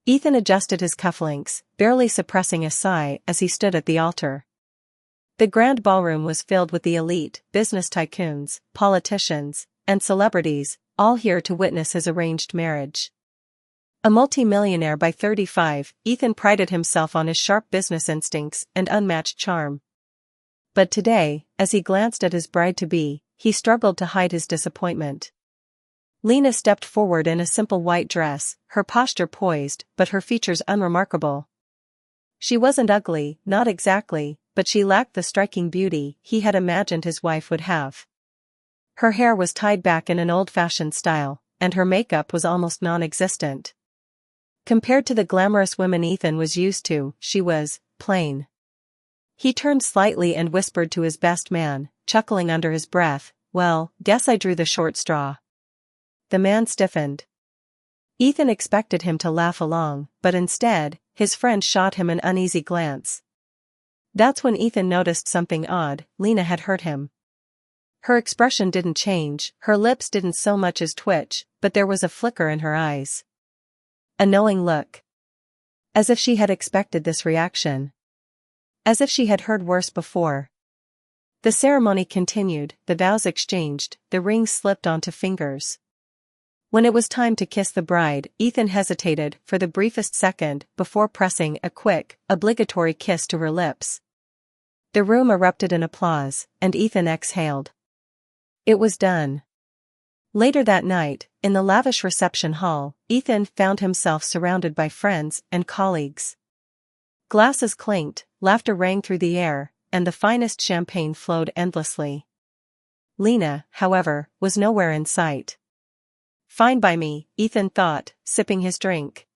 Ethan adjusted his cufflinks, barely suppressing a sigh as he stood at the altar. The grand ballroom was filled with the elite, business tycoons, politicians, and celebrities, all here to witness his arranged marriage. A multi-millionaire by 35, Ethan prided himself on his sharp business instincts and unmatched charm. But today, as he glanced at his bride-to-be, he struggled to hide his disappointment. Lena stepped forward in a simple white dress, her posture poised, but her features unremarkable. She wasn't ugly, not exactly, but she lacked the striking beauty he had imagined his wife would have. Her hair was tied back in an old-fashioned style, and her makeup was almost non-existent. Compared to the glamorous women Ethan was used to, she was plain. He turned slightly and whispered to his best man, chuckling under his breath, "Well, guess I drew the short straw." The man stiffened. Ethan expected him to laugh along, but instead, his friend shot him an uneasy glance. That's when Ethan noticed something odd. Lena had hurt him. Her expression didn't change, her lips didn't so much as twitch, but there was a flicker in her eyes. A knowing look. As if she had expected this reaction. As if she had heard worse before. The ceremony continued, the vows exchanged, the rings slipped onto fingers. When it was time to kiss the bride, Ethan hesitated for the briefest second before pressing a quick, obligatory kiss to her lips. The room erupted in applause, and Ethan exhaled. It was done. Later that night, in the lavish reception hall, Ethan found himself surrounded by friends and colleagues. Glasses clinked, laughter rang through the air, and the finest champagne flowed endlessly. Lena, however, was nowhere in sight. Fine by me, Ethan thought, sipping his drink.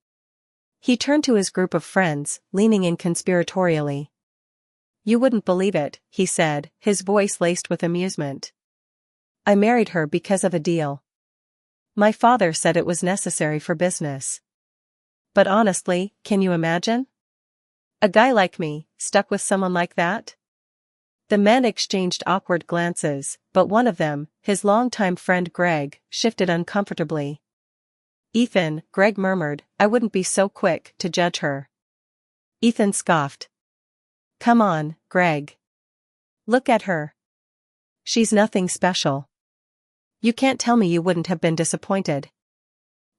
He turned to his group of friends, leaning in conspiratorially. "You wouldn't believe it," he said, his voice laced with amusement. "I married her because of a deal. My father said it was necessary for business. But honestly, can you imagine? A guy like me, stuck with someone like that?" The men exchanged awkward glances, but one of them, his longtime friend Greg, shifted uncomfortably. "Ethan," Greg murmured, "I wouldn't be so quick to judge her." Ethan scoffed. "Come on, Greg. Look at her. She's nothing special. You can't tell me you wouldn't have been disappointed."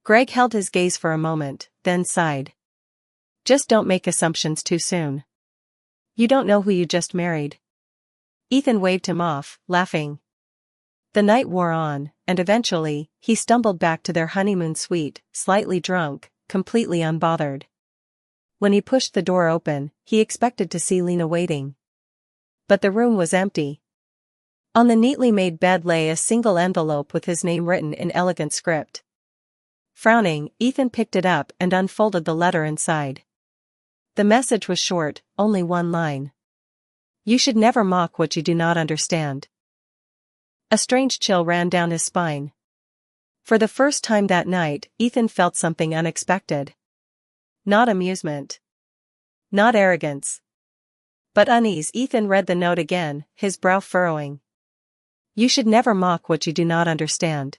Greg held his gaze for a moment, then sighed. "Just don't make assumptions too soon. You don't know who you just married." Ethan waved him off, laughing. The night wore on, and eventually, he stumbled back to their honeymoon suite, slightly drunk, completely unbothered. When he pushed the door open, he expected to see Lena waiting. But the room was empty. On the neatly made bed lay a single envelope with his name written in elegant script. Frowning, Ethan picked it up and unfolded the letter inside. The message was short, only one line. "You should never mock what you do not understand." A strange chill ran down his spine. For the first time that night, Ethan felt something unexpected. Not amusement. Not arrogance. But unease. Ethan read the note again, his brow furrowing. "You should never mock what you do not understand."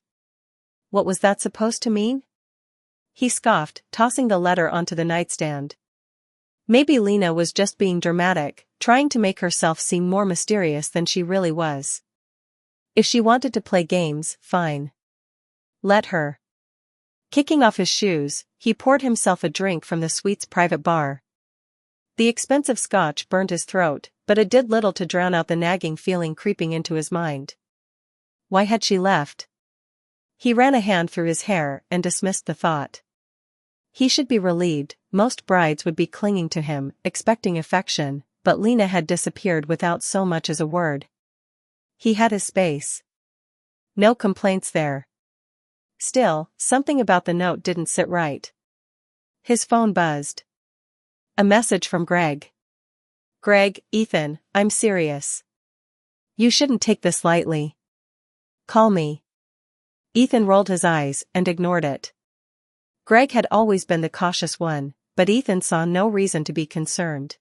What was that supposed to mean? He scoffed, tossing the letter onto the nightstand. Maybe Lena was just being dramatic, trying to make herself seem more mysterious than she really was. If she wanted to play games, fine. Let her. Kicking off his shoes, he poured himself a drink from the suite's private bar. The expensive scotch burned his throat, but it did little to drown out the nagging feeling creeping into his mind. Why had she left? He ran a hand through his hair and dismissed the thought. He should be relieved, most brides would be clinging to him, expecting affection, but Lena had disappeared without so much as a word. He had his space. No complaints there. Still, something about the note didn't sit right. His phone buzzed. A message from Greg. "Greg, Ethan, I'm serious. You shouldn't take this lightly. Call me." Ethan rolled his eyes and ignored it. Greg had always been the cautious one, but Ethan saw no reason to be concerned.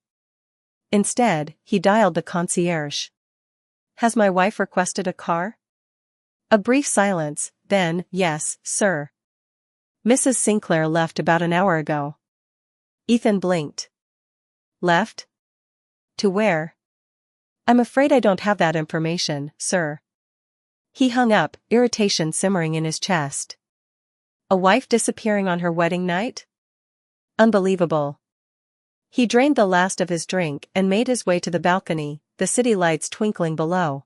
Instead, he dialed the concierge. "Has my wife requested a car?" A brief silence, then, "Yes, sir. Mrs. Sinclair left about an hour ago." Ethan blinked. Left? To where? I'm afraid I don't have that information, sir. He hung up, irritation simmering in his chest. A wife disappearing on her wedding night? Unbelievable. He drained the last of his drink and made his way to the balcony, the city lights twinkling below.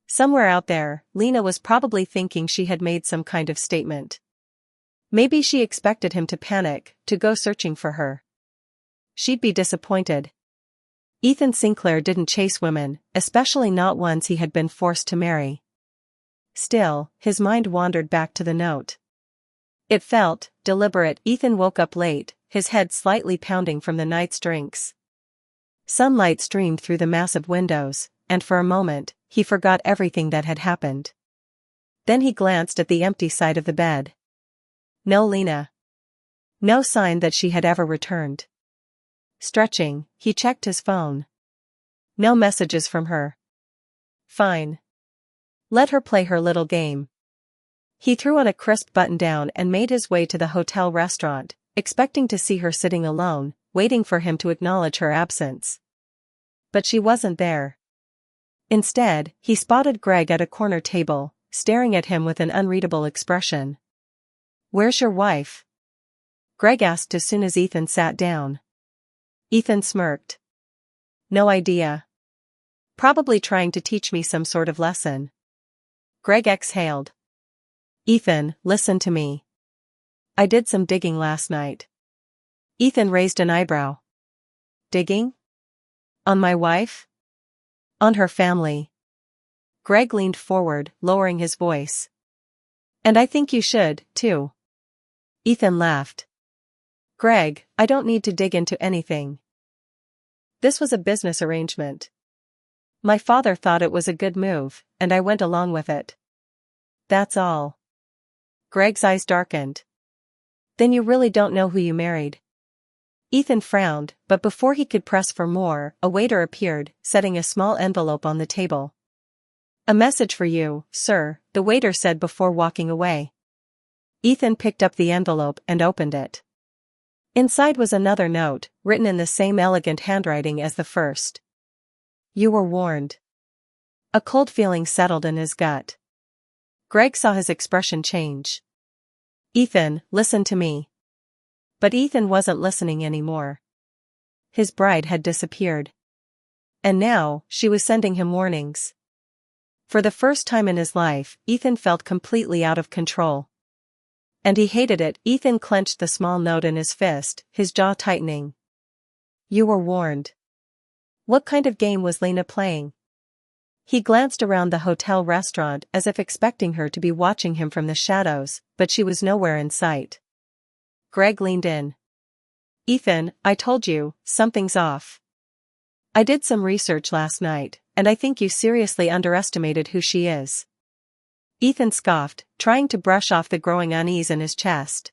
Somewhere out there, Lena was probably thinking she had made some kind of statement. Maybe she expected him to panic, to go searching for her. She'd be disappointed. Ethan Sinclair didn't chase women, especially not ones he had been forced to marry. Still, his mind wandered back to the note. It felt deliberate. Ethan woke up late, his head slightly pounding from the night's drinks. Sunlight streamed through the massive windows, and for a moment, he forgot everything that had happened. Then he glanced at the empty side of the bed. No Lena. No sign that she had ever returned. Stretching, he checked his phone. No messages from her. Fine. Let her play her little game. He threw on a crisp button-down and made his way to the hotel restaurant, expecting to see her sitting alone, waiting for him to acknowledge her absence. But she wasn't there. Instead, he spotted Greg at a corner table, staring at him with an unreadable expression. "Where's your wife?" Greg asked as soon as Ethan sat down. Ethan smirked. "No idea. Probably trying to teach me some sort of lesson." Greg exhaled. "Ethan, listen to me. I did some digging last night." Ethan raised an eyebrow. "Digging? On my wife? On her family?" Greg leaned forward, lowering his voice. "And I think you should, too." Ethan laughed. "Greg, I don't need to dig into anything. This was a business arrangement. My father thought it was a good move, and I went along with it. That's all." Greg's eyes darkened. "Then you really don't know who you married?" Ethan frowned, but before he could press for more, a waiter appeared, setting a small envelope on the table. "A message for you, sir," the waiter said before walking away. Ethan picked up the envelope and opened it. Inside was another note, written in the same elegant handwriting as the first. "You were warned." A cold feeling settled in his gut. Greg saw his expression change. "Ethan, listen to me." But Ethan wasn't listening anymore. His bride had disappeared. And now, she was sending him warnings. For the first time in his life, Ethan felt completely out of control. And he hated it. Ethan clenched the small note in his fist, his jaw tightening. You were warned. What kind of game was Lena playing? He glanced around the hotel restaurant as if expecting her to be watching him from the shadows, but she was nowhere in sight. Greg leaned in. Ethan, I told you, something's off. I did some research last night, and I think you seriously underestimated who she is. Ethan scoffed, trying to brush off the growing unease in his chest.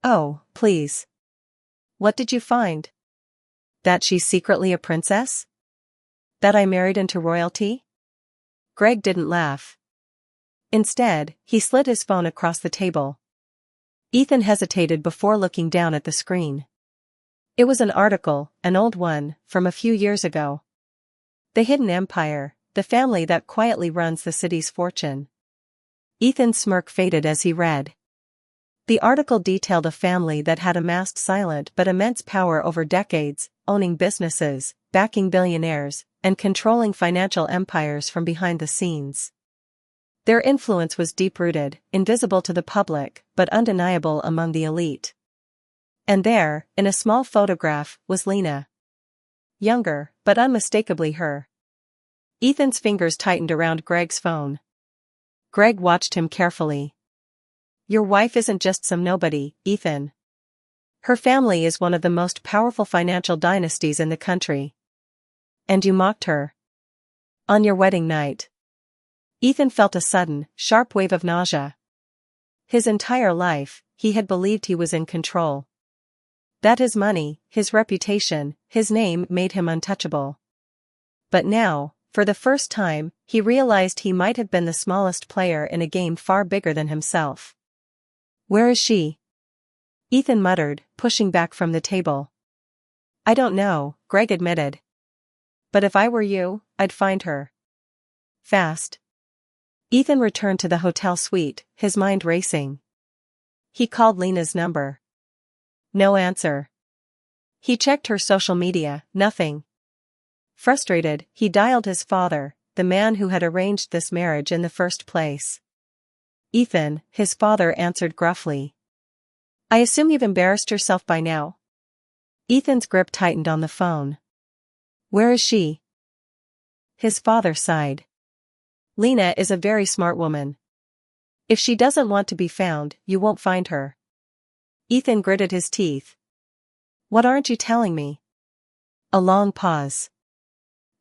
Oh, please. What did you find? That she's secretly a princess? That I married into royalty? Greg didn't laugh. Instead, he slid his phone across the table. Ethan hesitated before looking down at the screen. It was an article, an old one, from a few years ago. The Hidden Empire, the family that quietly runs the city's fortune. Ethan's smirk faded as he read. The article detailed a family that had amassed silent but immense power over decades, owning businesses, backing billionaires, and controlling financial empires from behind the scenes. Their influence was deep-rooted, invisible to the public, but undeniable among the elite. And there, in a small photograph, was Lena. Younger, but unmistakably her. Ethan's fingers tightened around Greg's phone. Greg watched him carefully. Your wife isn't just some nobody, Ethan. Her family is one of the most powerful financial dynasties in the country. And you mocked her. On your wedding night. Ethan felt a sudden, sharp wave of nausea. His entire life, he had believed he was in control. That his money, his reputation, his name made him untouchable. But now, for the first time, he realized he might have been the smallest player in a game far bigger than himself. Where is she? Ethan muttered, pushing back from the table. I don't know, Greg admitted. But if I were you, I'd find her. Fast. Ethan returned to the hotel suite, his mind racing. He called Lena's number. No answer. He checked her social media, nothing. Frustrated, he dialed his father, the man who had arranged this marriage in the first place. Ethan, his father answered gruffly. I assume you've embarrassed yourself by now? Ethan's grip tightened on the phone. Where is she? His father sighed. Lena is a very smart woman. If she doesn't want to be found, you won't find her. Ethan gritted his teeth. What aren't you telling me? A long pause.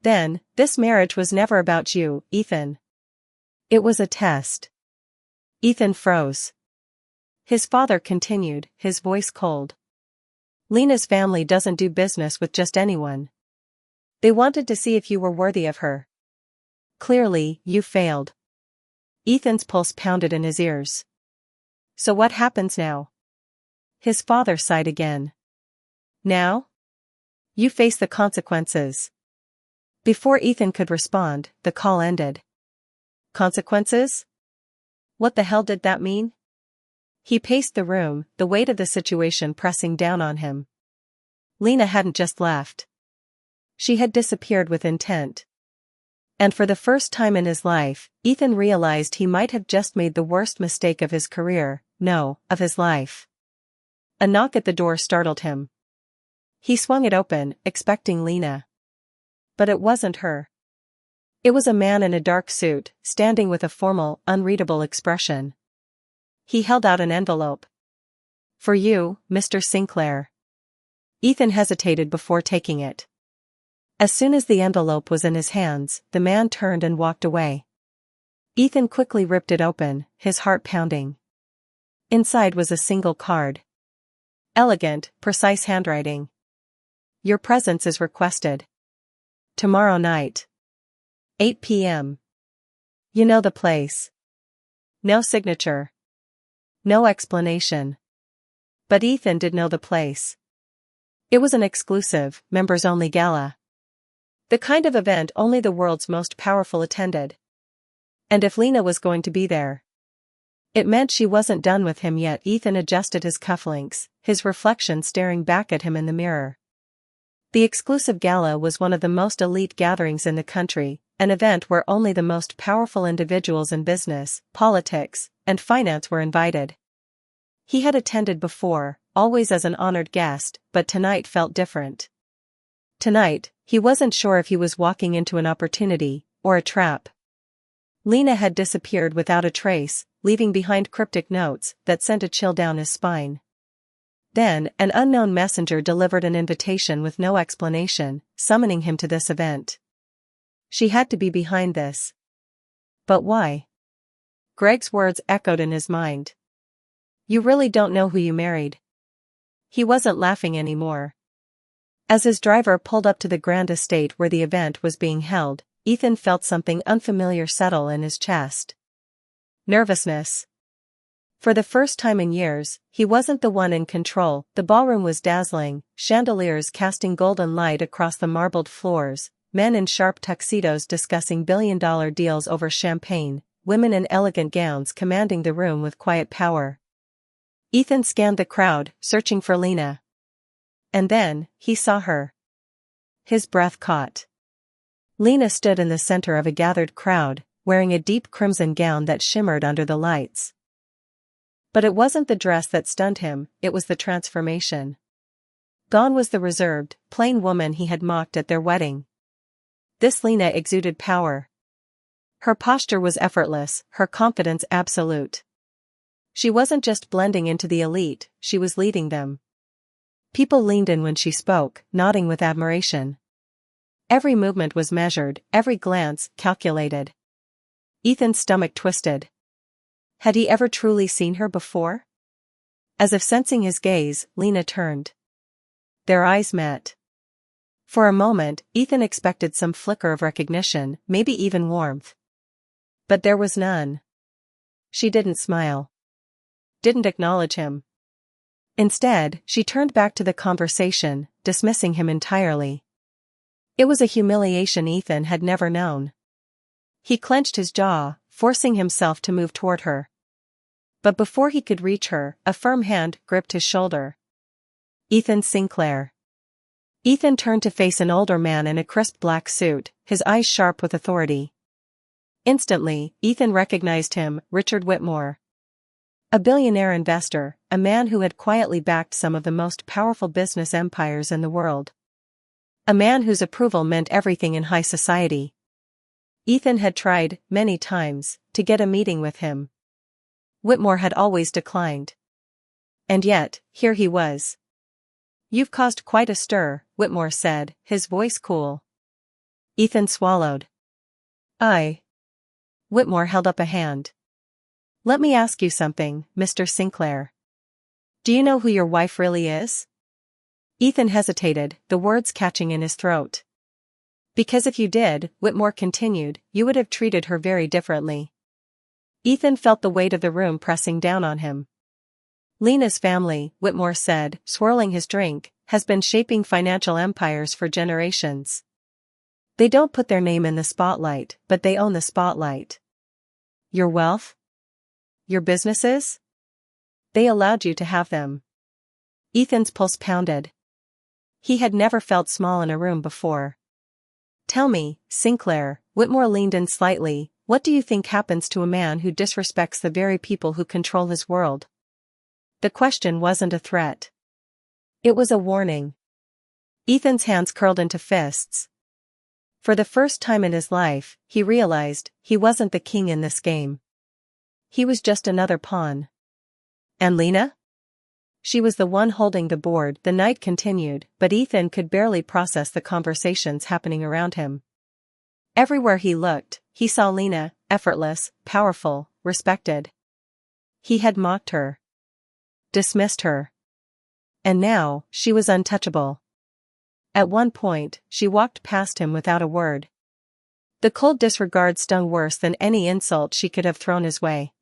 Then, this marriage was never about you, Ethan. It was a test. Ethan froze. His father continued, his voice cold. Lena's family doesn't do business with just anyone. They wanted to see if you were worthy of her. Clearly, you failed. Ethan's pulse pounded in his ears. So what happens now? His father sighed again. Now? You face the consequences. Before Ethan could respond, the call ended. Consequences? What the hell did that mean? He paced the room, the weight of the situation pressing down on him. Lena hadn't just left. She had disappeared with intent. And for the first time in his life, Ethan realized he might have just made the worst mistake of his career, no, of his life. A knock at the door startled him. He swung it open, expecting Lena. But it wasn't her. It was a man in a dark suit, standing with a formal, unreadable expression. He held out an envelope. For you, Mr. Sinclair. Ethan hesitated before taking it. As soon as the envelope was in his hands, the man turned and walked away. Ethan quickly ripped it open, his heart pounding. Inside was a single card. Elegant, precise handwriting. Your presence is requested. Tomorrow night. 8 p.m. You know the place. No signature. No explanation. But Ethan did know the place. It was an exclusive, members-only gala. The kind of event only the world's most powerful attended. And if Lena was going to be there, it meant she wasn't done with him yet. Ethan adjusted his cufflinks, his reflection staring back at him in the mirror. The exclusive gala was one of the most elite gatherings in the country, an event where only the most powerful individuals in business, politics, and finance were invited. He had attended before, always as an honored guest, but tonight felt different. Tonight, he wasn't sure if he was walking into an opportunity, or a trap. Lena had disappeared without a trace, leaving behind cryptic notes that sent a chill down his spine. Then, an unknown messenger delivered an invitation with no explanation, summoning him to this event. She had to be behind this. But why? Greg's words echoed in his mind. You really don't know who you married. He wasn't laughing anymore. As his driver pulled up to the grand estate where the event was being held, Ethan felt something unfamiliar settle in his chest. Nervousness. For the first time in years, he wasn't the one in control. The ballroom was dazzling, chandeliers casting golden light across the marbled floors, men in sharp tuxedos discussing billion-dollar deals over champagne, women in elegant gowns commanding the room with quiet power. Ethan scanned the crowd, searching for Lena. And then, he saw her. His breath caught. Lena stood in the center of a gathered crowd, wearing a deep crimson gown that shimmered under the lights. But it wasn't the dress that stunned him, it was the transformation. Gone was the reserved, plain woman he had mocked at their wedding. This Lena exuded power. Her posture was effortless, her confidence absolute. She wasn't just blending into the elite, she was leading them. People leaned in when she spoke, nodding with admiration. Every movement was measured, every glance calculated. Ethan's stomach twisted. Had he ever truly seen her before? As if sensing his gaze, Lena turned. Their eyes met. For a moment, Ethan expected some flicker of recognition, maybe even warmth. But there was none. She didn't smile. Didn't acknowledge him. Instead, she turned back to the conversation, dismissing him entirely. It was a humiliation Ethan had never known. He clenched his jaw, forcing himself to move toward her. But before he could reach her, a firm hand gripped his shoulder. Ethan Sinclair. Ethan turned to face an older man in a crisp black suit, his eyes sharp with authority. Instantly, Ethan recognized him, Richard Whitmore. A billionaire investor, a man who had quietly backed some of the most powerful business empires in the world. A man whose approval meant everything in high society. Ethan had tried, many times, to get a meeting with him. Whitmore had always declined. And yet, here he was. "You've caused quite a stir," Whitmore said, his voice cool. Ethan swallowed. Whitmore held up a hand. "Let me ask you something, Mr. Sinclair. Do you know who your wife really is?" Ethan hesitated, the words catching in his throat. "Because if you did," Whitmore continued, "you would have treated her very differently." Ethan felt the weight of the room pressing down on him. "Lena's family," Whitmore said, swirling his drink, "has been shaping financial empires for generations. They don't put their name in the spotlight, but they own the spotlight. Your wealth? Your businesses? They allowed you to have them." Ethan's pulse pounded. He had never felt small in a room before. "Tell me, Sinclair," Whitmore leaned in slightly, "what do you think happens to a man who disrespects the very people who control his world?" The question wasn't a threat. It was a warning. Ethan's hands curled into fists. For the first time in his life, he realized he wasn't the king in this game. He was just another pawn. "And Lena?" "She was the one holding the board," the night continued, but Ethan could barely process the conversations happening around him. Everywhere he looked, he saw Lena, effortless, powerful, respected. He had mocked her. Dismissed her. And now, she was untouchable. At one point, she walked past him without a word. The cold disregard stung worse than any insult she could have thrown his way.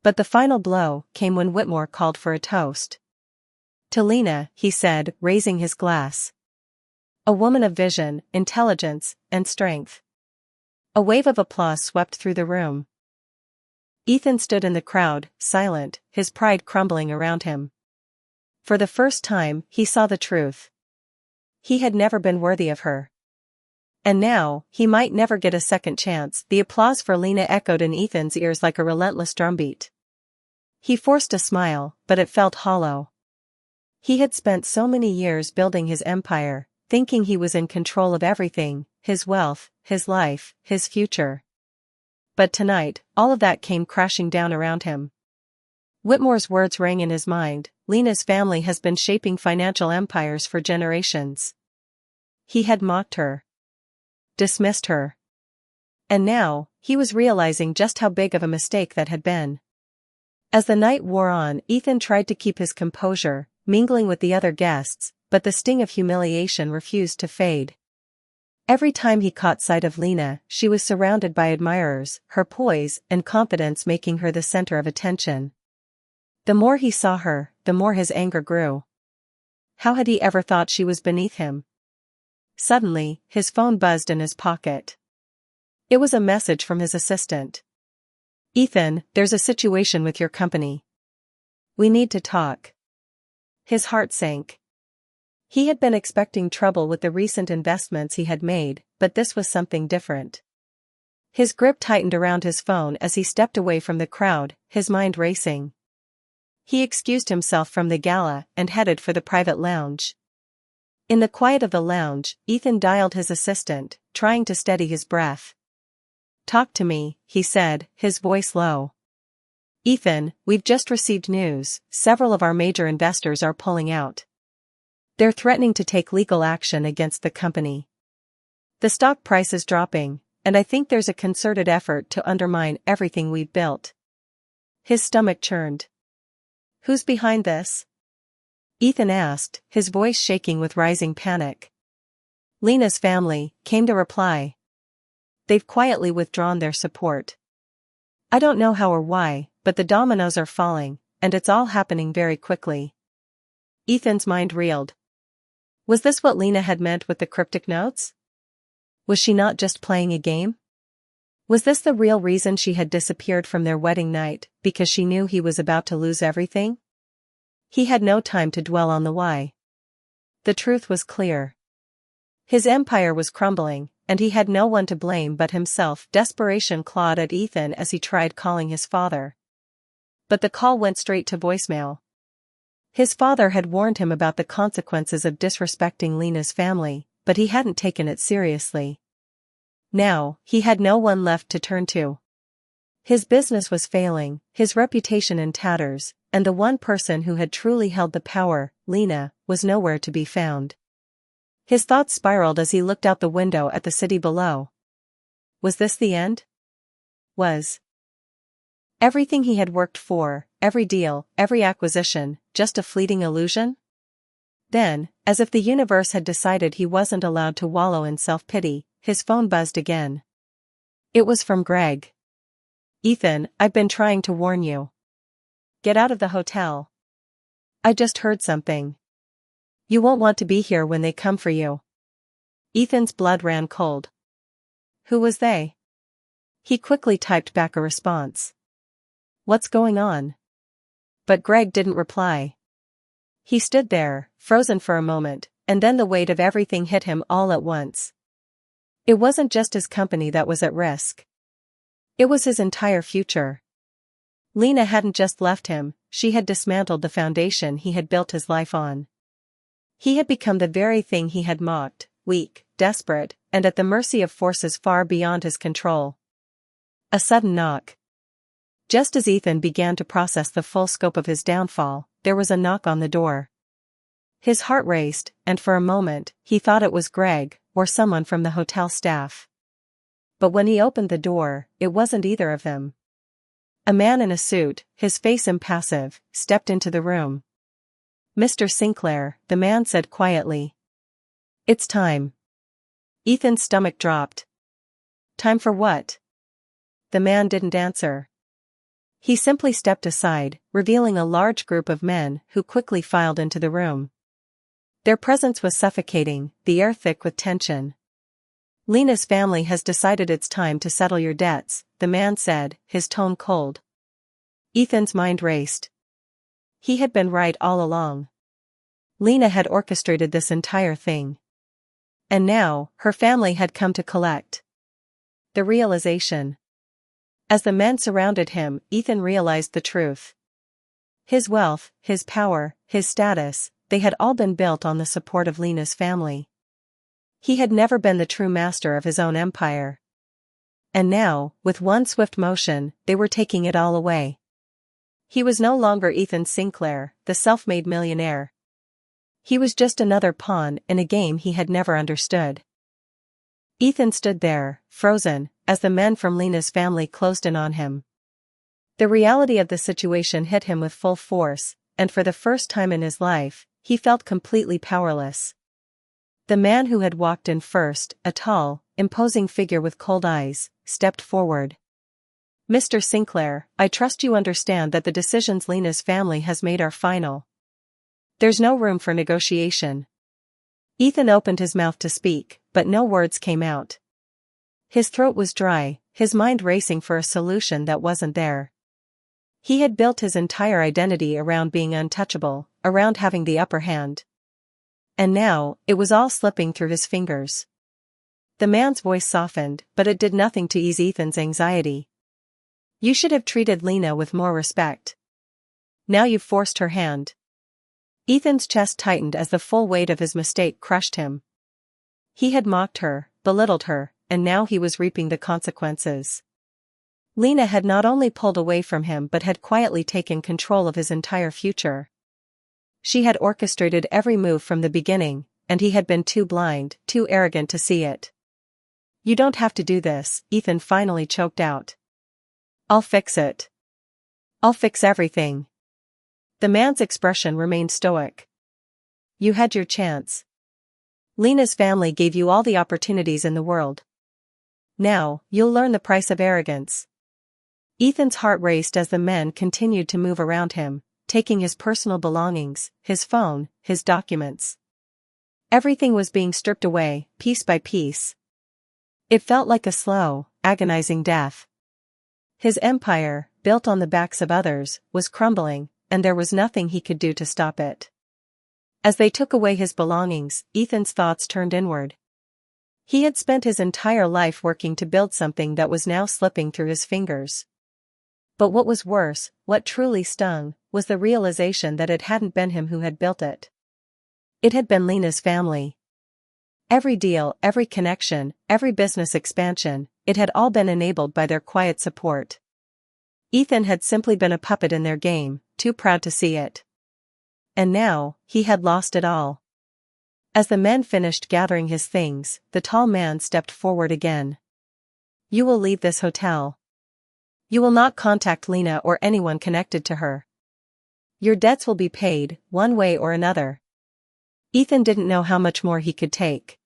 But the final blow came when Whitmore called for a toast. "To Lena," he said, raising his glass. "A woman of vision, intelligence, and strength." A wave of applause swept through the room. Ethan stood in the crowd, silent, his pride crumbling around him. For the first time, he saw the truth. He had never been worthy of her. And now, he might never get a second chance. The applause for Lena echoed in Ethan's ears like a relentless drumbeat. He forced a smile, but it felt hollow. He had spent so many years building his empire, thinking he was in control of everything, his wealth, his life, his future. But tonight, all of that came crashing down around him. Whitmore's words rang in his mind, "Lena's family has been shaping financial empires for generations." He had mocked her. Dismissed her. And now, he was realizing just how big of a mistake that had been. As the night wore on, Ethan tried to keep his composure, mingling with the other guests, but the sting of humiliation refused to fade. Every time he caught sight of Lena, she was surrounded by admirers, her poise and confidence making her the center of attention. The more he saw her, the more his anger grew. How had he ever thought she was beneath him? Suddenly, his phone buzzed in his pocket. It was a message from his assistant. "Ethan, there's a situation with your company. We need to talk." His heart sank. He had been expecting trouble with the recent investments he had made, but this was something different. His grip tightened around his phone as he stepped away from the crowd, his mind racing. He excused himself from the gala and headed for the private lounge. In the quiet of the lounge, Ethan dialed his assistant, trying to steady his breath. "Talk to me," he said, his voice low. "Ethan, we've just received news. Several of our major investors are pulling out. They're threatening to take legal action against the company. The stock price is dropping, and I think there's a concerted effort to undermine everything we've built." His stomach churned. "Who's behind this?" Ethan asked, his voice shaking with rising panic. "Lena's family," came the reply. "They've quietly withdrawn their support. I don't know how or why, but the dominoes are falling, and it's all happening very quickly." Ethan's mind reeled. Was this what Lena had meant with the cryptic notes? Was she not just playing a game? Was this the real reason she had disappeared from their wedding night, because she knew he was about to lose everything? He had no time to dwell on the why. The truth was clear. His empire was crumbling, and he had no one to blame but himself. Desperation clawed at Ethan as he tried calling his father. But the call went straight to voicemail. His father had warned him about the consequences of disrespecting Lena's family, but he hadn't taken it seriously. Now, he had no one left to turn to. His business was failing, his reputation in tatters, and the one person who had truly held the power, Lena, was nowhere to be found. His thoughts spiraled as he looked out the window at the city below. Was this the end? Was everything he had worked for, every deal, every acquisition, just a fleeting illusion? Then, as if the universe had decided he wasn't allowed to wallow in self-pity, his phone buzzed again. It was from Greg. Ethan, I've been trying to warn you. Get out of the hotel. I just heard something. You won't want to be here when they come for you. Ethan's blood ran cold. Who was they? He quickly typed back a response. What's going on? But Greg didn't reply. He stood there, frozen for a moment, and then the weight of everything hit him all at once. It wasn't just his company that was at risk. It was his entire future. Lena hadn't just left him, she had dismantled the foundation he had built his life on. He had become the very thing he had mocked, weak, desperate, and at the mercy of forces far beyond his control. A sudden knock. Just as Ethan began to process the full scope of his downfall, there was a knock on the door. His heart raced, and for a moment, he thought it was Greg, or someone from the hotel staff. But when he opened the door, it wasn't either of them. A man in a suit, his face impassive, stepped into the room. Mr. Sinclair, the man said quietly. It's time. Ethan's stomach dropped. Time for what? The man didn't answer. He simply stepped aside, revealing a large group of men who quickly filed into the room. Their presence was suffocating, the air thick with tension. Lena's family has decided it's time to settle your debts, the man said, his tone cold. Ethan's mind raced. He had been right all along. Lena had orchestrated this entire thing. And now, her family had come to collect. The realization. As the men surrounded him, Ethan realized the truth. His wealth, his power, his status, they had all been built on the support of Lena's family. He had never been the true master of his own empire. And now, with one swift motion, they were taking it all away. He was no longer Ethan Sinclair, the self-made millionaire. He was just another pawn in a game he had never understood. Ethan stood there, frozen, as the men from Lena's family closed in on him. The reality of the situation hit him with full force, and for the first time in his life, he felt completely powerless. The man who had walked in first, a tall, imposing figure with cold eyes, stepped forward. Mr. Sinclair, I trust you understand that the decisions Lena's family has made are final. There's no room for negotiation. Ethan opened his mouth to speak, but no words came out. His throat was dry, his mind racing for a solution that wasn't there. He had built his entire identity around being untouchable, around having the upper hand. And now, it was all slipping through his fingers. The man's voice softened, but it did nothing to ease Ethan's anxiety. You should have treated Lena with more respect. Now you've forced her hand. Ethan's chest tightened as the full weight of his mistake crushed him. He had mocked her, belittled her, and now he was reaping the consequences. Lena had not only pulled away from him but had quietly taken control of his entire future. She had orchestrated every move from the beginning, and he had been too blind, too arrogant to see it. You don't have to do this, Ethan finally choked out. I'll fix it. I'll fix everything. The man's expression remained stoic. You had your chance. Lena's family gave you all the opportunities in the world. Now, you'll learn the price of arrogance. Ethan's heart raced as the men continued to move around him, taking his personal belongings, his phone, his documents. Everything was being stripped away, piece by piece. It felt like a slow, agonizing death. His empire, built on the backs of others, was crumbling, and there was nothing he could do to stop it. As they took away his belongings, Ethan's thoughts turned inward. He had spent his entire life working to build something that was now slipping through his fingers. But what was worse, what truly stung, was the realization that it hadn't been him who had built it. It had been Lena's family. Every deal, every connection, every business expansion, it had all been enabled by their quiet support. Ethan had simply been a puppet in their game, too proud to see it. And now, he had lost it all. As the men finished gathering his things, the tall man stepped forward again. "You will leave this hotel. You will not contact Lena or anyone connected to her. Your debts will be paid, one way or another." Ethan didn't know how much more he could take.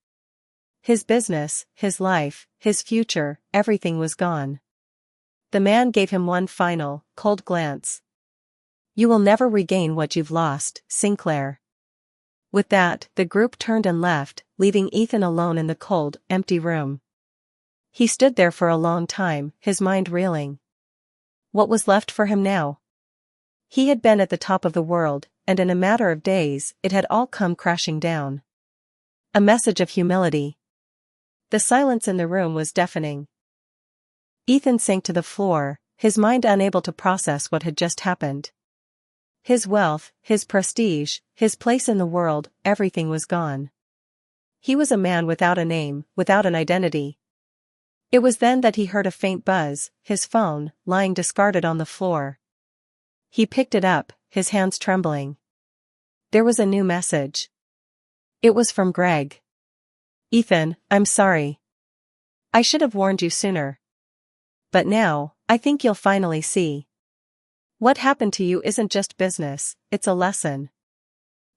His business, his life, his future, everything was gone. The man gave him one final, cold glance. "You will never regain what you've lost, Sinclair." With that, the group turned and left, leaving Ethan alone in the cold, empty room. He stood there for a long time, his mind reeling. What was left for him now? He had been at the top of the world, and in a matter of days, it had all come crashing down. A message of humility. The silence in the room was deafening. Ethan sank to the floor, his mind unable to process what had just happened. His wealth, his prestige, his place in the world, everything was gone. He was a man without a name, without an identity. It was then that he heard a faint buzz, his phone, lying discarded on the floor. He picked it up, his hands trembling. There was a new message. It was from Greg. "Ethan, I'm sorry. I should have warned you sooner. But now, I think you'll finally see. What happened to you isn't just business, it's a lesson.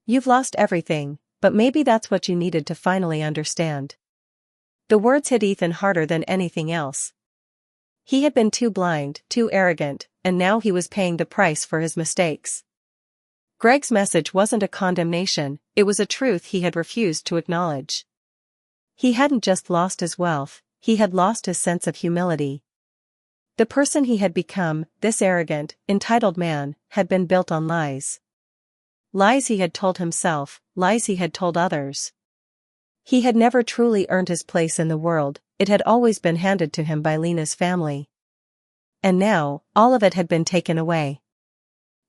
You've lost everything, but maybe that's what you needed to finally understand." The words hit Ethan harder than anything else. He had been too blind, too arrogant, and now he was paying the price for his mistakes. Greg's message wasn't a condemnation, it was a truth he had refused to acknowledge. He hadn't just lost his wealth, he had lost his sense of humility. The person he had become, this arrogant, entitled man, had been built on lies. Lies he had told himself, lies he had told others. He had never truly earned his place in the world, it had always been handed to him by Lena's family. And now, all of it had been taken away.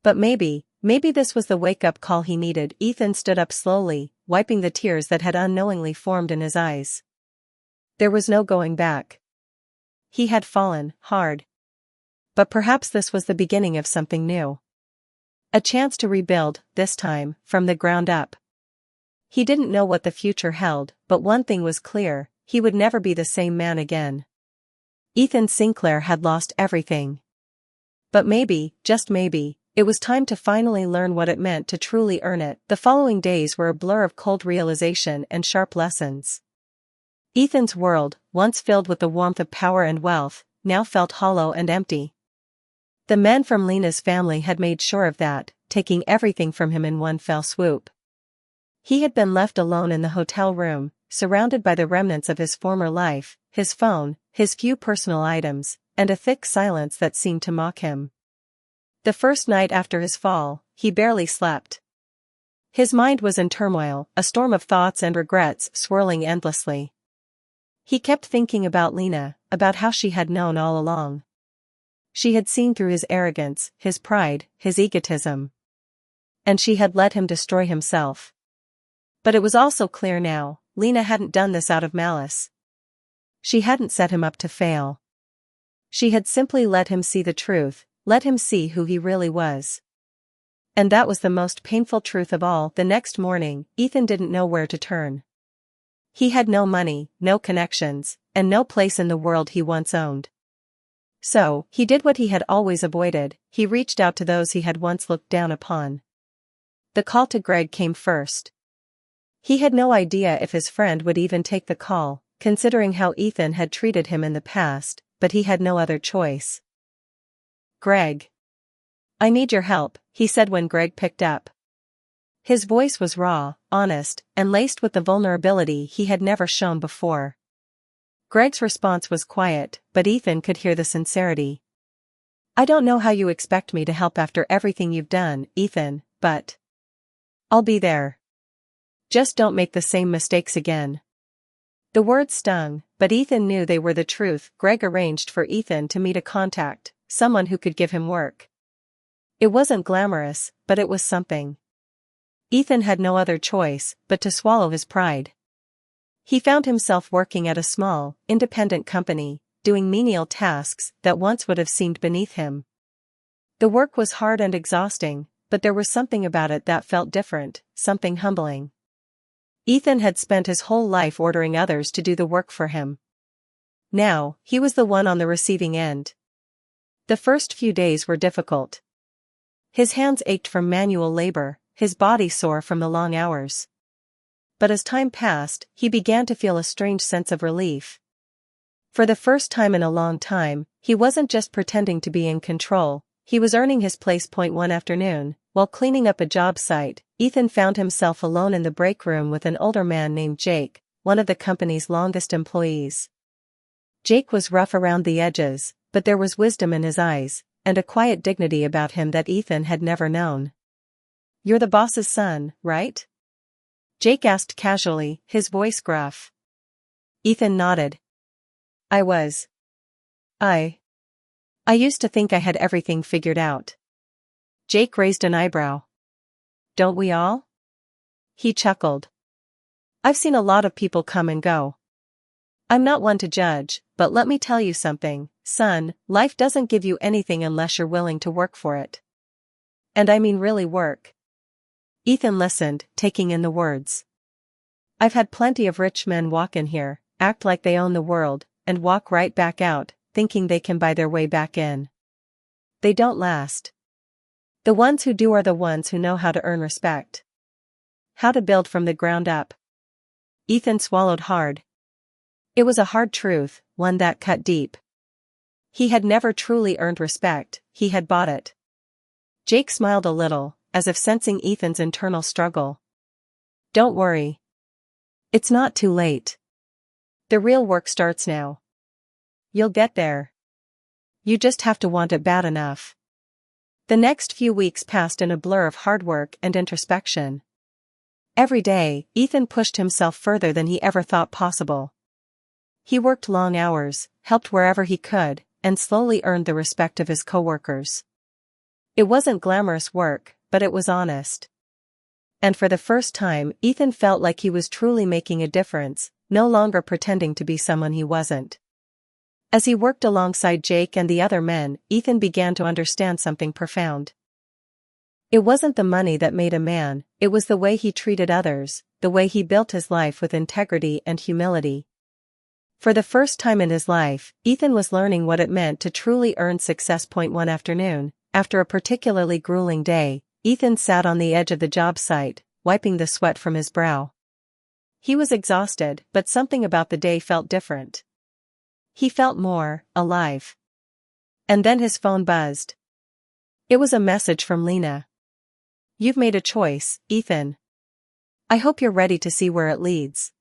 But maybe this was the wake-up call he needed. Ethan stood up slowly, wiping the tears that had unknowingly formed in his eyes. There was no going back. He had fallen, hard. But perhaps this was the beginning of something new. A chance to rebuild, this time, from the ground up. He didn't know what the future held, but one thing was clear, he would never be the same man again. Ethan Sinclair had lost everything. But maybe, just maybe, it was time to finally learn what it meant to truly earn it. The following days were a blur of cold realization and sharp lessons. Ethan's world, once filled with the warmth of power and wealth, now felt hollow and empty. The men from Lena's family had made sure of that, taking everything from him in one fell swoop. He had been left alone in the hotel room, surrounded by the remnants of his former life, his phone, his few personal items, and a thick silence that seemed to mock him. The first night after his fall, he barely slept. His mind was in turmoil, a storm of thoughts and regrets swirling endlessly. He kept thinking about Lena, about how she had known all along. She had seen through his arrogance, his pride, his egotism. And she had let him destroy himself. But it was also clear now, Lena hadn't done this out of malice. She hadn't set him up to fail. She had simply let him see the truth, let him see who he really was. And that was the most painful truth of all. The next morning, Ethan didn't know where to turn. He had no money, no connections, and no place in the world he once owned. So, he did what he had always avoided, he reached out to those he had once looked down upon. The call to Greg came first. He had no idea if his friend would even take the call, considering how Ethan had treated him in the past, but he had no other choice. "Greg. I need your help, he said when Greg picked up. His voice was raw, honest, and laced with the vulnerability he had never shown before. Greg's response was quiet, but Ethan could hear the sincerity. I don't know how you expect me to help after everything you've done, Ethan, but I'll be there. Just don't make the same mistakes again. The words stung, but Ethan knew they were the truth. Greg arranged for Ethan to meet a contact, someone who could give him work. It wasn't glamorous, but it was something. Ethan had no other choice but to swallow his pride. He found himself working at a small, independent company, doing menial tasks that once would have seemed beneath him. The work was hard and exhausting, but there was something about it that felt different, something humbling. Ethan had spent his whole life ordering others to do the work for him. Now, he was the one on the receiving end. The first few days were difficult. His hands ached from manual labor, his body sore from the long hours. But as time passed, he began to feel a strange sense of relief. For the first time in a long time, he wasn't just pretending to be in control, he was earning his place. One afternoon, while cleaning up a job site, Ethan found himself alone in the break room with an older man named Jake, one of the company's longest employees. Jake was rough around the edges, but there was wisdom in his eyes, and a quiet dignity about him that Ethan had never known. You're the boss's son, right? Jake asked casually, his voice gruff. Ethan nodded. I was. I used to think I had everything figured out. Jake raised an eyebrow. Don't we all? He chuckled. I've seen a lot of people come and go. I'm not one to judge, but let me tell you something, son, life doesn't give you anything unless you're willing to work for it. And I mean really work. Ethan listened, taking in the words. I've had plenty of rich men walk in here, act like they own the world, and walk right back out, thinking they can buy their way back in. They don't last. The ones who do are the ones who know how to earn respect. How to build from the ground up. Ethan swallowed hard. It was a hard truth, one that cut deep. He had never truly earned respect, he had bought it. Jake smiled a little, as if sensing Ethan's internal struggle. Don't worry. It's not too late. The real work starts now. You'll get there. You just have to want it bad enough. The next few weeks passed in a blur of hard work and introspection. Every day, Ethan pushed himself further than he ever thought possible. He worked long hours, helped wherever he could, and slowly earned the respect of his coworkers. It wasn't glamorous work, but it was honest. And for the first time, Ethan felt like he was truly making a difference, no longer pretending to be someone he wasn't. As he worked alongside Jake and the other men, Ethan began to understand something profound. It wasn't the money that made a man, it was the way he treated others, the way he built his life with integrity and humility. For the first time in his life, Ethan was learning what it meant to truly earn success. One afternoon, after a particularly grueling day, Ethan sat on the edge of the job site, wiping the sweat from his brow. He was exhausted, but something about the day felt different. He felt more alive. And then his phone buzzed. It was a message from Lena. You've made a choice, Ethan. I hope you're ready to see where it leads.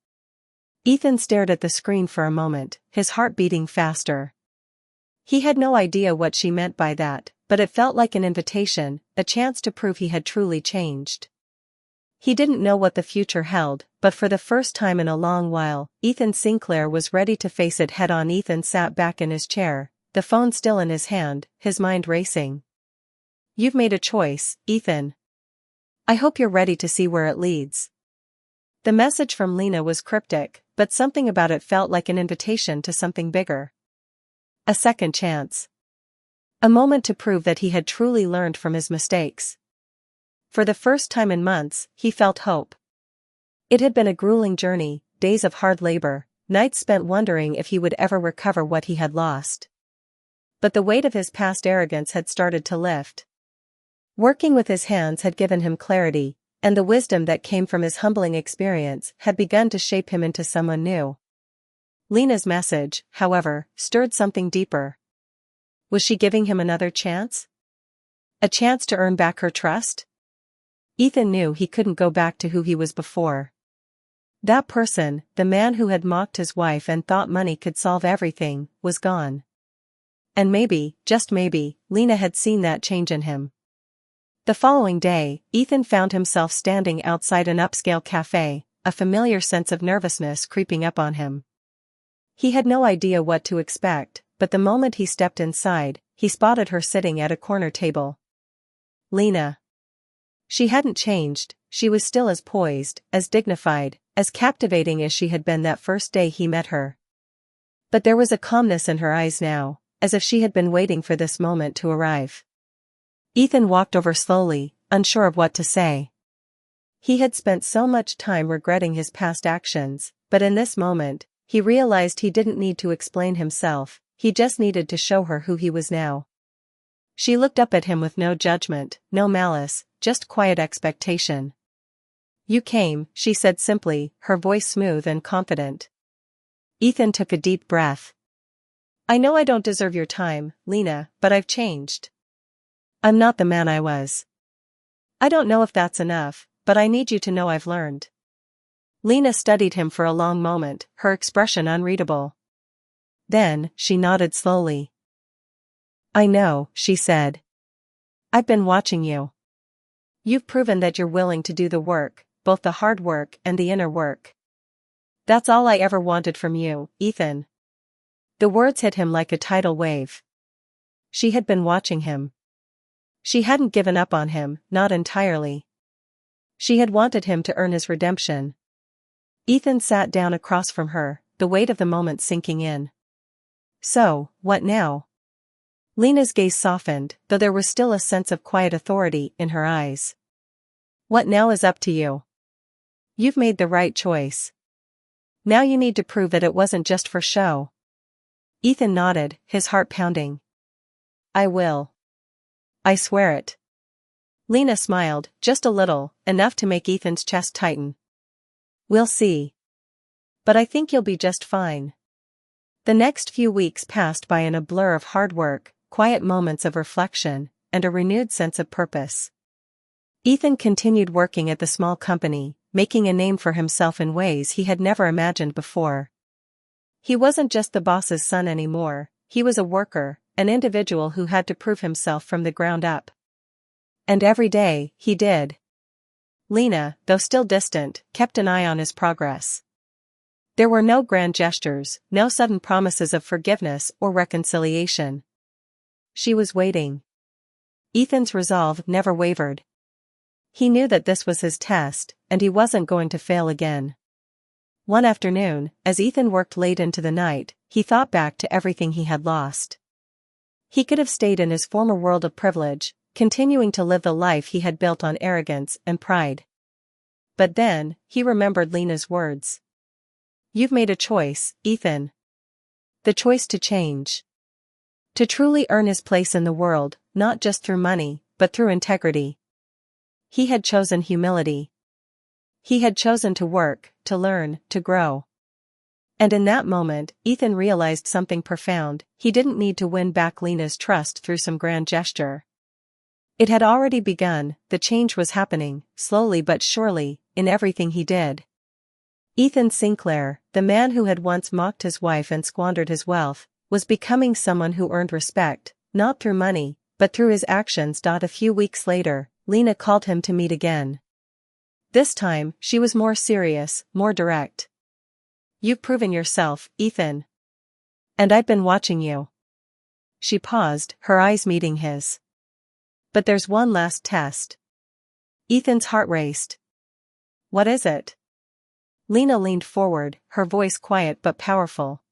Ethan stared at the screen for a moment, his heart beating faster. He had no idea what she meant by that, but it felt like an invitation, a chance to prove he had truly changed. He didn't know what the future held, but for the first time in a long while, Ethan Sinclair was ready to face it head-on. Ethan sat back in his chair, the phone still in his hand, his mind racing. You've made a choice, Ethan. I hope you're ready to see where it leads. The message from Lena was cryptic, but something about it felt like an invitation to something bigger. A second chance. A moment to prove that he had truly learned from his mistakes. For the first time in months, he felt hope. It had been a grueling journey, days of hard labor, nights spent wondering if he would ever recover what he had lost. But the weight of his past arrogance had started to lift. Working with his hands had given him clarity, and the wisdom that came from his humbling experience had begun to shape him into someone new. Lena's message, however, stirred something deeper. Was she giving him another chance? A chance to earn back her trust? Ethan knew he couldn't go back to who he was before. That person, the man who had mocked his wife and thought money could solve everything, was gone. And maybe, just maybe, Lena had seen that change in him. The following day, Ethan found himself standing outside an upscale cafe, a familiar sense of nervousness creeping up on him. He had no idea what to expect, but the moment he stepped inside, he spotted her sitting at a corner table. Lena. She hadn't changed, she was still as poised, as dignified, as captivating as she had been that first day he met her. But there was a calmness in her eyes now, as if she had been waiting for this moment to arrive. Ethan walked over slowly, unsure of what to say. He had spent so much time regretting his past actions, but in this moment, he realized he didn't need to explain himself, he just needed to show her who he was now. She looked up at him with no judgment, no malice, just quiet expectation. "You came," she said simply, her voice smooth and confident. Ethan took a deep breath. "I know I don't deserve your time, Lena, but I've changed. I'm not the man I was. I don't know if that's enough, but I need you to know I've learned." Lena studied him for a long moment, her expression unreadable. Then, she nodded slowly. "I know," she said. "I've been watching you. You've proven that you're willing to do the work, both the hard work and the inner work. That's all I ever wanted from you, Ethan." The words hit him like a tidal wave. She had been watching him. She hadn't given up on him, not entirely. She had wanted him to earn his redemption. Ethan sat down across from her, the weight of the moment sinking in. "So, what now?" Lena's gaze softened, though there was still a sense of quiet authority in her eyes. "What now is up to you. You've made the right choice. Now you need to prove that it wasn't just for show." Ethan nodded, his heart pounding. "I will. I swear it." Lena smiled, just a little, enough to make Ethan's chest tighten. "We'll see. But I think you'll be just fine." The next few weeks passed by in a blur of hard work, quiet moments of reflection, and a renewed sense of purpose. Ethan continued working at the small company, making a name for himself in ways he had never imagined before. He wasn't just the boss's son anymore, he was a worker, an individual who had to prove himself from the ground up. And every day, he did. Lena, though still distant, kept an eye on his progress. There were no grand gestures, no sudden promises of forgiveness or reconciliation. She was waiting. Ethan's resolve never wavered. He knew that this was his test, and he wasn't going to fail again. One afternoon, as Ethan worked late into the night, he thought back to everything he had lost. He could have stayed in his former world of privilege, continuing to live the life he had built on arrogance and pride. But then, he remembered Lena's words. "You've made a choice, Ethan. The choice to change. To truly earn his place in the world, not just through money, but through integrity." He had chosen humility. He had chosen to work, to learn, to grow. And in that moment, Ethan realized something profound: he didn't need to win back Lena's trust through some grand gesture. It had already begun, the change was happening, slowly but surely, in everything he did. Ethan Sinclair, the man who had once mocked his wife and squandered his wealth, was becoming someone who earned respect, not through money, but through his actions. A few weeks later, Lena called him to meet again. This time, she was more serious, more direct. "You've proven yourself, Ethan. And I've been watching you." She paused, her eyes meeting his. "But there's one last test." Ethan's heart raced. "What is it?" Lena leaned forward, her voice quiet but powerful.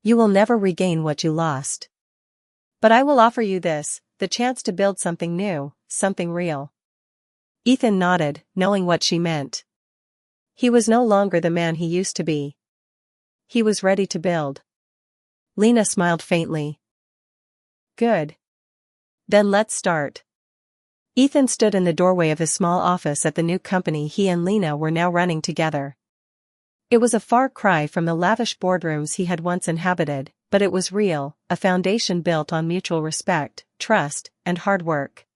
"You will never regain what you lost. But I will offer you this, the chance to build something new, something real." Ethan nodded, knowing what she meant. He was no longer the man he used to be. He was ready to build. Lena smiled faintly. "Good. Then let's start." Ethan stood in the doorway of his small office at the new company he and Lena were now running together. It was a far cry from the lavish boardrooms he had once inhabited, but it was real, a foundation built on mutual respect, trust, and hard work.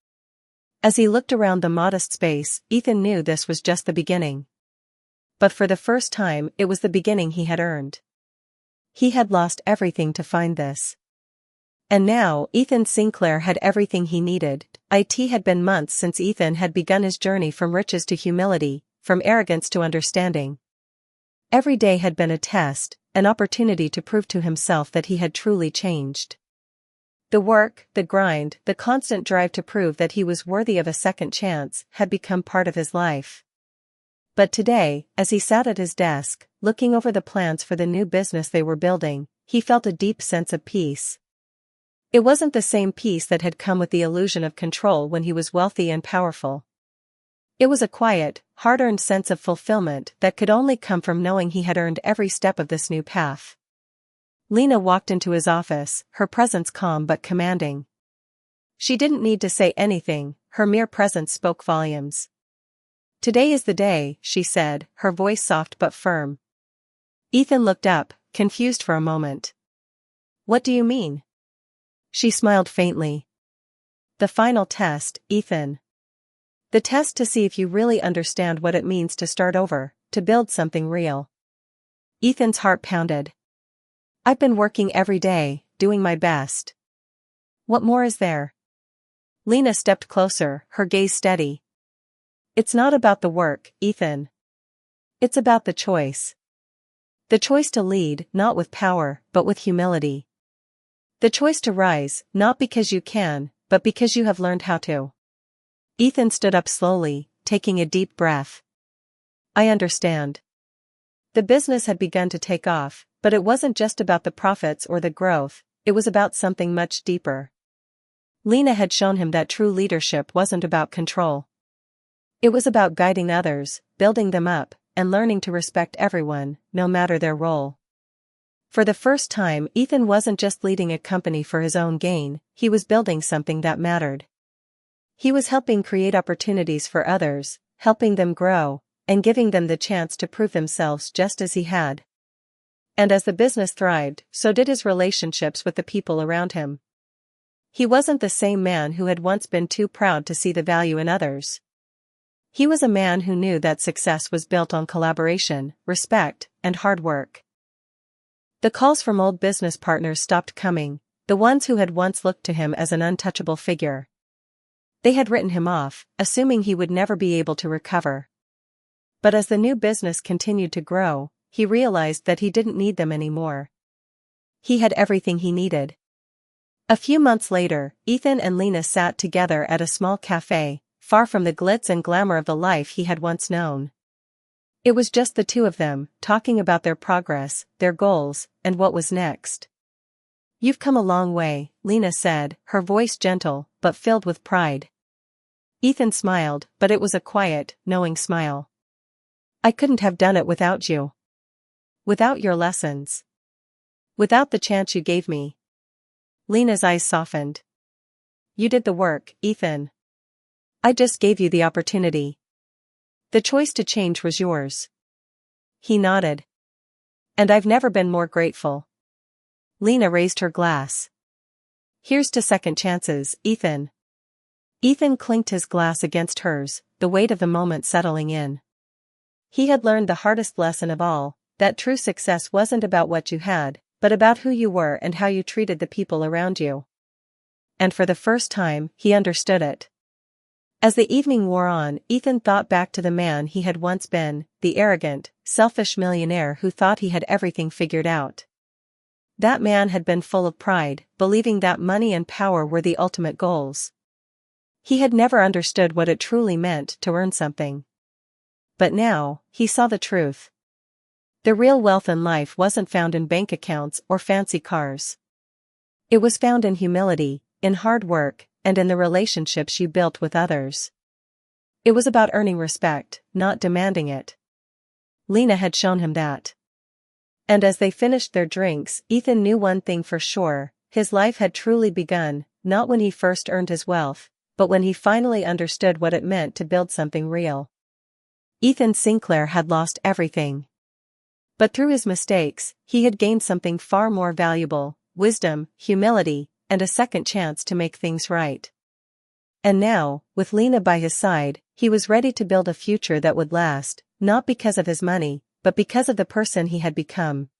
As he looked around the modest space, Ethan knew this was just the beginning. But for the first time, it was the beginning he had earned. He had lost everything to find this. And now, Ethan Sinclair had everything he needed. It had been months since Ethan had begun his journey from riches to humility, from arrogance to understanding. Every day had been a test, an opportunity to prove to himself that he had truly changed. The work, the grind, the constant drive to prove that he was worthy of a second chance had become part of his life. But today, as he sat at his desk, looking over the plans for the new business they were building, he felt a deep sense of peace. It wasn't the same peace that had come with the illusion of control when he was wealthy and powerful. It was a quiet, hard-earned sense of fulfillment that could only come from knowing he had earned every step of this new path. Lena walked into his office, her presence calm but commanding. She didn't need to say anything, her mere presence spoke volumes. "Today is the day," she said, her voice soft but firm. Ethan looked up, confused for a moment. "What do you mean?" She smiled faintly. "The final test, Ethan. The test to see if you really understand what it means to start over, to build something real." Ethan's heart pounded. "I've been working every day, doing my best. What more is there?" Lena stepped closer, her gaze steady. "It's not about the work, Ethan. It's about the choice. The choice to lead, not with power, but with humility. The choice to rise, not because you can, but because you have learned how to." Ethan stood up slowly, taking a deep breath. "I understand." The business had begun to take off, but it wasn't just about the profits or the growth, it was about something much deeper. Lena had shown him that true leadership wasn't about control. It was about guiding others, building them up, and learning to respect everyone, no matter their role. For the first time, Ethan wasn't just leading a company for his own gain, he was building something that mattered. He was helping create opportunities for others, helping them grow, and giving them the chance to prove themselves just as he had. And as the business thrived, so did his relationships with the people around him. He wasn't the same man who had once been too proud to see the value in others. He was a man who knew that success was built on collaboration, respect, and hard work. The calls from old business partners stopped coming, the ones who had once looked to him as an untouchable figure. They had written him off, assuming he would never be able to recover. But as the new business continued to grow, he realized that he didn't need them anymore. He had everything he needed. A few months later, Ethan and Lena sat together at a small cafe, far from the glitz and glamour of the life he had once known. It was just the two of them, talking about their progress, their goals, and what was next. "You've come a long way," Lena said, her voice gentle, but filled with pride. Ethan smiled, but it was a quiet, knowing smile. "I couldn't have done it without you. Without your lessons. Without the chance you gave me." Lena's eyes softened. "You did the work, Ethan. I just gave you the opportunity. The choice to change was yours." He nodded. "And I've never been more grateful." Lena raised her glass. "Here's to second chances, Ethan." Ethan clinked his glass against hers, the weight of the moment settling in. He had learned the hardest lesson of all, that true success wasn't about what you had, but about who you were and how you treated the people around you. And for the first time, he understood it. As the evening wore on, Ethan thought back to the man he had once been, the arrogant, selfish millionaire who thought he had everything figured out. That man had been full of pride, believing that money and power were the ultimate goals. He had never understood what it truly meant to earn something. But now, he saw the truth. The real wealth in life wasn't found in bank accounts or fancy cars. It was found in humility, in hard work, and in the relationships you built with others. It was about earning respect, not demanding it. Lena had shown him that. And as they finished their drinks, Ethan knew one thing for sure, his life had truly begun, not when he first earned his wealth, but when he finally understood what it meant to build something real. Ethan Sinclair had lost everything. But through his mistakes, he had gained something far more valuable: wisdom, humility, and a second chance to make things right. And now, with Lena by his side, he was ready to build a future that would last, not because of his money, but because of the person he had become.